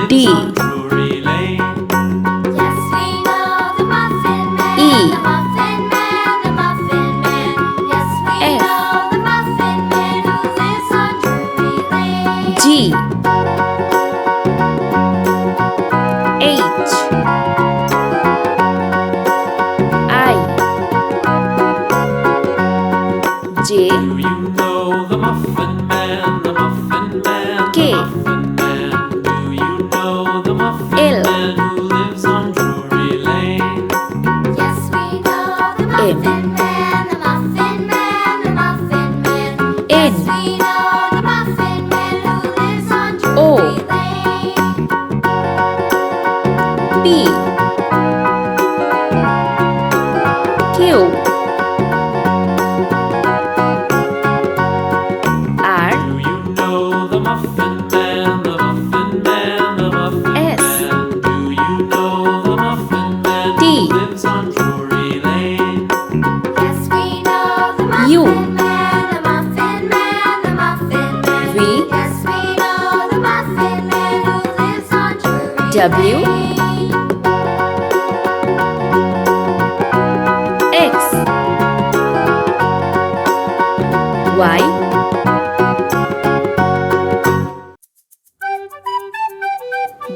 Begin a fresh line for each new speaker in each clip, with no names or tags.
D. G. H. I. J. K. L. O. P. Q. R. S. T. U. V. W. X. Y.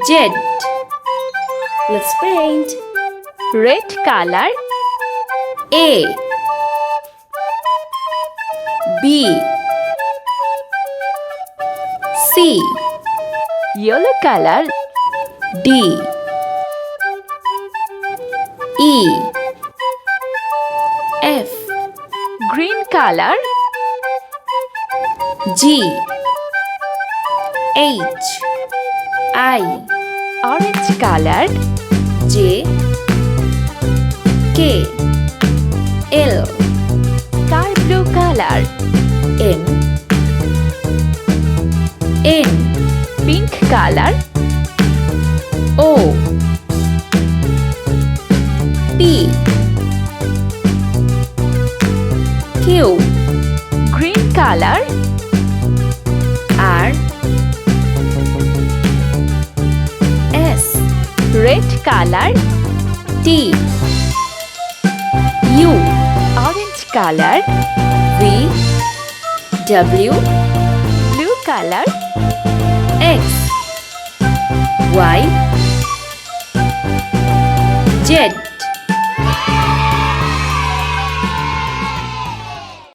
Z. Let's paint.
Red color.
A. B. C.
Yellow color.
D. E. F.
Green color.
G. H. I.
Orange color.
J. K. L.
Sky blue color.
M. N.
Pink color.
O. P. Q.
Green color.
R. S.
Red color.
T. U.
Orange color.
V. W.
Blue color.
X. Y. Z.